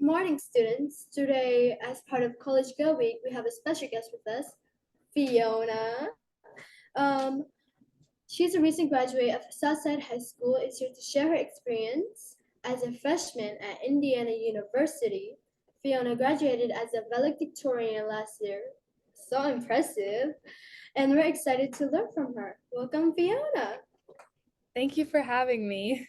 morning, students. Today, as part of College Girl Week, we have a special guest with us, Fiona. Um, she's a recent graduate of Southside High School. Is here to share her experience as a freshman at Indiana University. Fiona graduated as a valedictorian last year. So impressive. And we're excited to learn from her. Welcome, Fiona. Thank you for having me.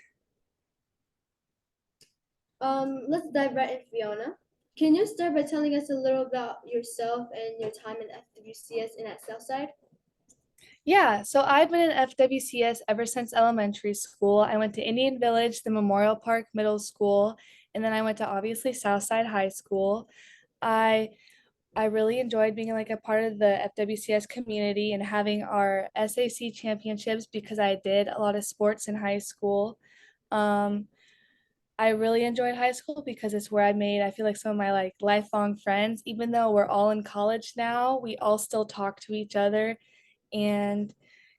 Let's dive right in, Fiona. Can you start by telling us a little about yourself and your time in FWCS and at Southside? Yeah, so I've been in FWCS ever since elementary school. I went to Indian Village, the Memorial Park Middle School, and then I went to obviously Southside High School. I I really enjoyed being like a part of the FWCS community and having our SAC championships because I did a lot of sports in high school. Um, I really enjoyed high school because it's where I feel like some of my like lifelong friends, even though we're all in college now, we all still talk to each other. And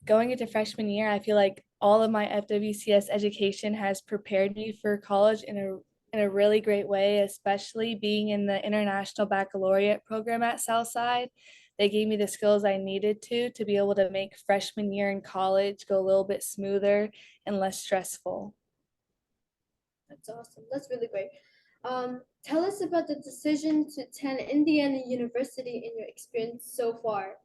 going into freshman year, I feel like all of my FWCS education has prepared me for college in a really great way, especially being in the International Baccalaureate program at Southside. They gave me the skills I needed to be able to make freshman year in college go a little bit smoother and less stressful. That's awesome. That's really great. Tell us about the decision to attend Indiana University in your experience so far.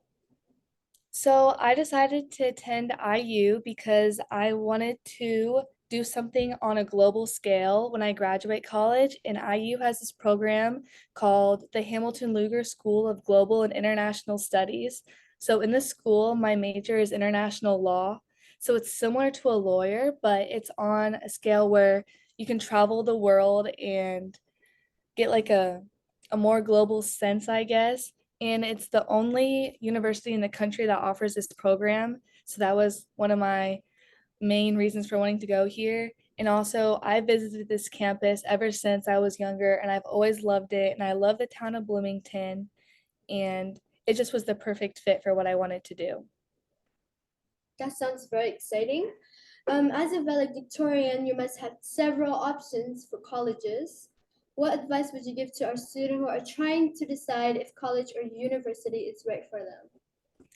So I decided to attend IU because I wanted to do something on a global scale when I graduate college. And IU has this program called the Hamilton Luger School of Global and International Studies. So in this school, my major is international law. So it's similar to a lawyer, but it's on a scale where you can travel the world and get like a more global sense, I guess. And it's the only university in the country that offers this program. So that was one of my main reasons for wanting to go here. And also, I visited this campus ever since I was younger, and I've always loved it. And I love the town of Bloomington, and it just was the perfect fit for what I wanted to do. That sounds very exciting. As a valedictorian, you must have several options for colleges. What advice would you give to our students who are trying to decide if college or university is right for them?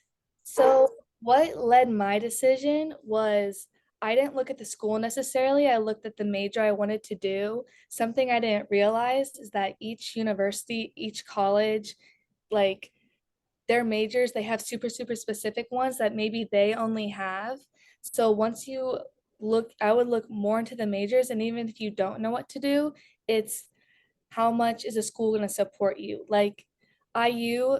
So, what led my decision was I didn't look at the school necessarily. I looked at the major I wanted to do. Something I didn't realize is that each university, each college, like their majors, they have super specific ones that maybe they only have. So, once you look, I would look more into the majors. And even if you don't know what to do, it's how much is a school going to support you? Like, IU,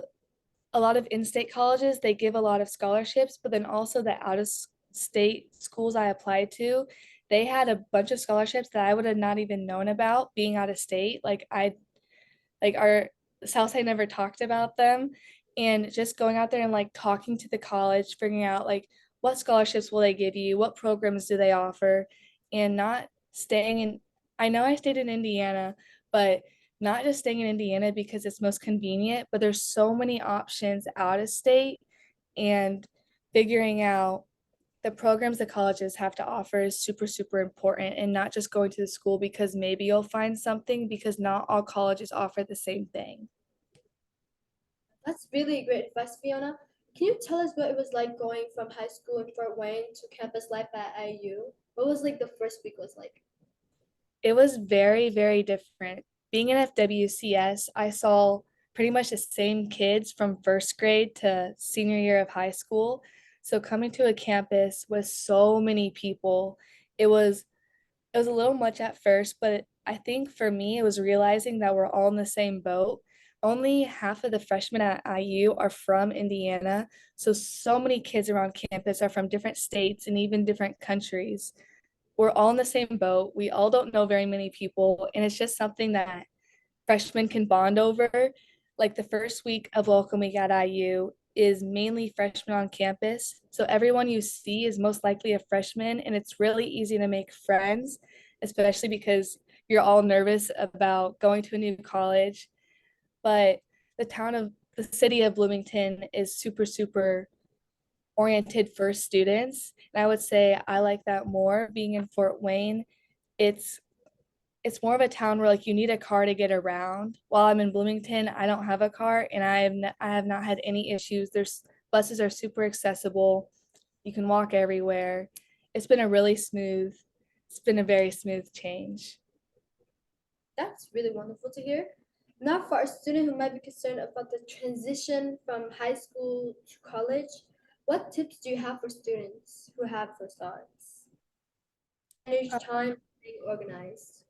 a lot of in-state colleges, they give a lot of scholarships, but then also the out-of-state schools I applied to, they had a bunch of scholarships that I would have not even known about being out of state. Like our Southside never talked about them. And just going out there and like talking to the college, figuring out like what scholarships will they give you, what programs do they offer, and not staying in, I know I stayed in Indiana, but not just staying in Indiana because it's most convenient, but there's so many options out of state, and figuring out the programs the colleges have to offer is super important, and not just going to the school because maybe you'll find something, because not all colleges offer the same thing. That's really great advice, Fiona. Can you tell us what it was like going from high school in Fort Wayne to campus life at IU? What was like the first week was like? It was very different. Being in FWCS, I saw pretty much the same kids from first grade to senior year of high school. So coming to a campus with so many people, it was it was a little much at first, but I think for me, it was realizing that we're all in the same boat. Only half of the freshmen at IU are from Indiana. So many kids around campus are from different states and even different countries. We're all in the same boat. We all don't know very many people. And it's just something that freshmen can bond over. Like the first week of Welcome Week at IU is mainly freshmen on campus. So everyone you see is most likely a freshman, and it's really easy to make friends, especially because you're all nervous about going to a new college. But the city of Bloomington is super oriented for students. And I would say I like that more. Being in Fort Wayne, it's it's more of a town where like you need a car to get around. While I'm in Bloomington, I don't have a car and I have not had any issues. There's buses are super accessible. You can walk everywhere. It's been a really smooth, it's been a very smooth change. That's really wonderful to hear. Now, for a student who might be concerned about the transition from high school to college, what tips do you have for students who have those thoughts? Manage time, staying organized.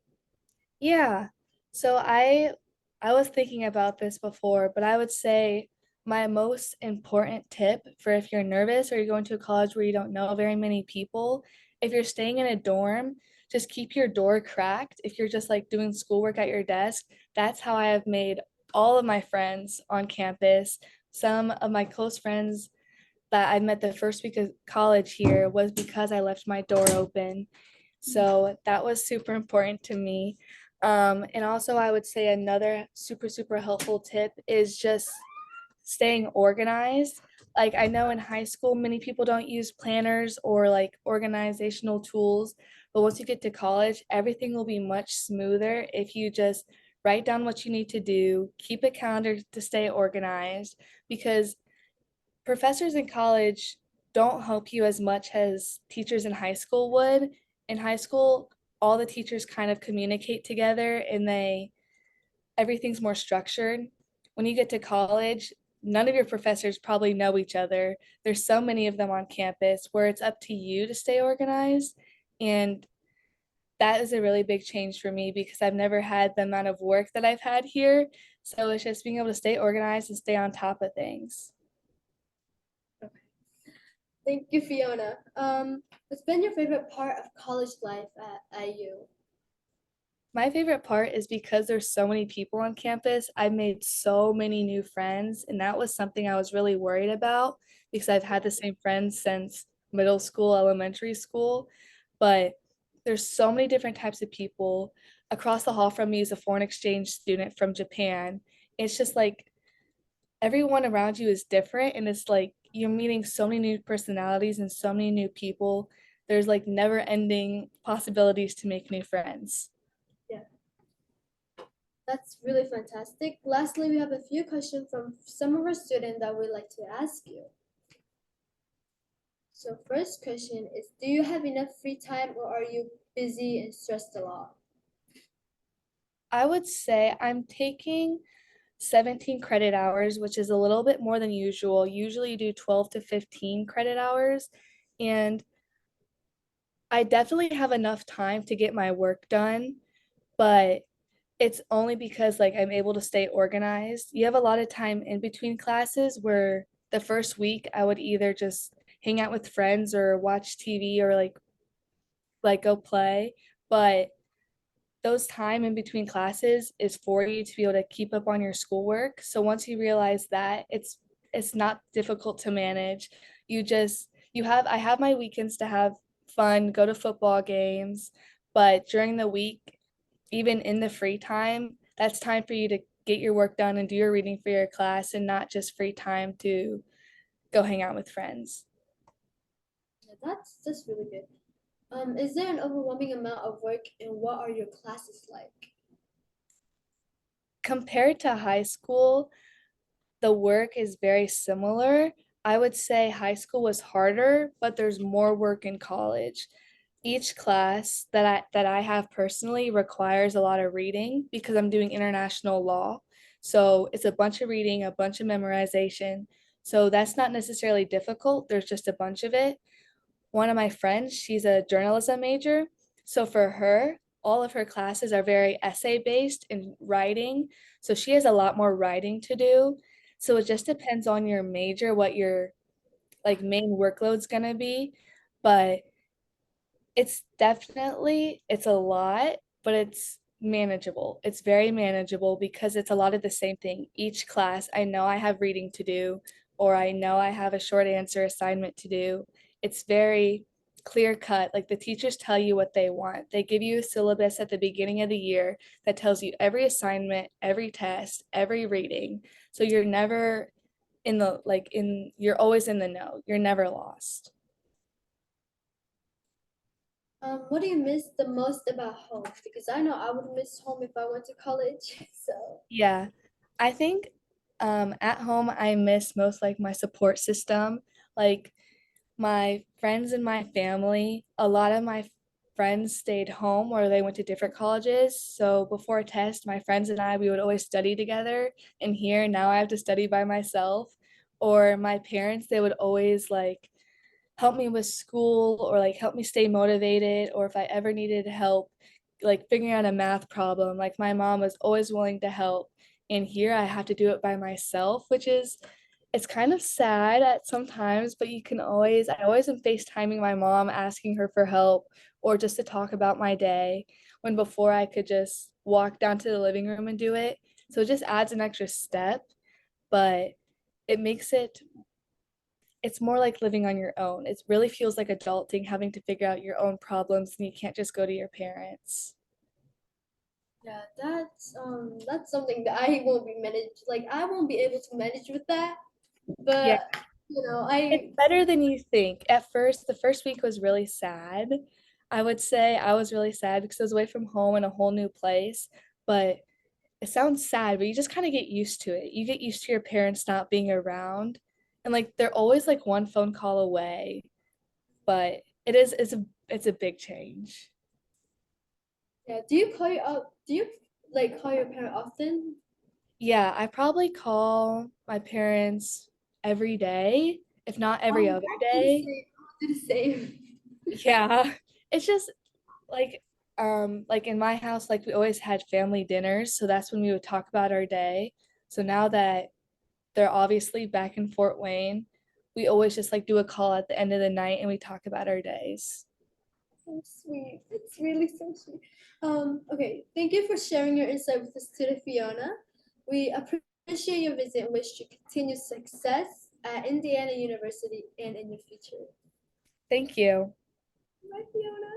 Yeah. So I was thinking about this before, but I would say my most important tip for if you're nervous or you're going to a college where you don't know very many people, if you're staying in a dorm, just keep your door cracked. If you're just like doing schoolwork at your desk, that's how I have made all of my friends on campus. Some of my close friends that I met the first week of college here was because I left my door open. So that was super important to me. And also, I would say another super, super helpful tip is just staying organized. Like, I know in high school, many people don't use planners or like organizational tools, but once you get to college, everything will be much smoother if you just write down what you need to do, keep a calendar to stay organized, because professors in college don't help you as much as teachers in high school would. In high school, all the teachers kind of communicate together and everything's more structured. When you get to college, none of your professors probably know each other. There's so many of them on campus where it's up to you to stay organized. And that is a really big change for me because I've never had the amount of work that I've had here. So it's just being able to stay organized and stay on top of things. Thank you, Fiona. What's been your favorite part of college life at IU? My favorite part is because there's so many people on campus. I've made so many new friends, and that was something I was really worried about because I've had the same friends since middle school, elementary school. But there's so many different types of people. Across the hall from me is a foreign exchange student from Japan. It's just like everyone around you is different, and it's like you're meeting so many new personalities and so many new people. There's like never ending possibilities to make new friends. Yeah, that's really fantastic. Lastly, we have a few questions from some of our students that we'd like to ask you. So first question is, do you have enough free time or are you busy and stressed a lot? I would say I'm taking 17 credit hours, which is a little bit more than usual. Usually you do 12 to 15 credit hours. And I definitely have enough time to get my work done, but it's only because like I'm able to stay organized. You have a lot of time in between classes where the first week I would either just hang out with friends or watch TV or like go play, but those time in between classes is for you to be able to keep up on your schoolwork. So once you realize that, it's not difficult to manage. You have I have my weekends to have fun, go to football games, but during the week, even in the free time, that's time for you to get your work done and do your reading for your class and not just free time to go hang out with friends. Yeah, that's really good. Is there an overwhelming amount of work and what are your classes like? Compared to high school, the work is very similar. I would say high school was harder, but there's more work in college. Each class that I have personally requires a lot of reading because I'm doing international law. So it's a bunch of reading, a bunch of memorization. So that's not necessarily difficult. There's just a bunch of it. One of my friends, she's a journalism major. So for her, all of her classes are very essay based in writing. So she has a lot more writing to do. So it just depends on your major, what your like main workload's gonna be. But it's a lot, but it's manageable. It's very manageable because it's a lot of the same thing. Each class, I know I have reading to do, or I know I have a short answer assignment to do. It's very clear cut. Like the teachers tell you what they want. They give you a syllabus at the beginning of the year that tells you every assignment, every test, every reading. So you're never you're always in the know. You're never lost. What do you miss the most about home? Because I know I would miss home if I went to college. So, Yeah, I think at home I miss most like my support system, like my friends and my family. A lot of my friends stayed home or they went to different colleges. So before a test, my friends and I we would always study together. And here now I have to study by myself. Or my parents, they would always like help me with school or like help me stay motivated, or if I ever needed help like figuring out a math problem, like my mom was always willing to help. And here I have to do it by myself, which is it's kind of sad at sometimes, but I always am FaceTiming my mom asking her for help or just to talk about my day, when before I could just walk down to the living room and do it. So it just adds an extra step, but it makes it's more like living on your own. It really feels like adulting, having to figure out your own problems and you can't just go to your parents. yeah, that's something that I won't be managed. Like I won't be able to manage with that. Yeah, But it's I better than you think. At first, the first week was really sad. I would say I was really sad because I was away from home in a whole new place. But it sounds sad, but you just kind of get used to it. You get used to your parents not being around. And like they're always like one phone call away. But it's a big change. yeah. Do you call you up? Do you like call your parent often? Yeah, I probably call my parents every day, if not every Oh, other I do the day. same. I do the same. Yeah. It's just like in my house, like we always had family dinners, so that's when we would talk about our day. So now that they're obviously back in Fort Wayne, we always just like do a call at the end of the night and we talk about our days. So sweet. It's really so sweet. Okay. Thank you for sharing your insight with us today, Fiona. We appreciate your visit and wish you continued success at Indiana University and in your future. Thank you. Bye, Fiona.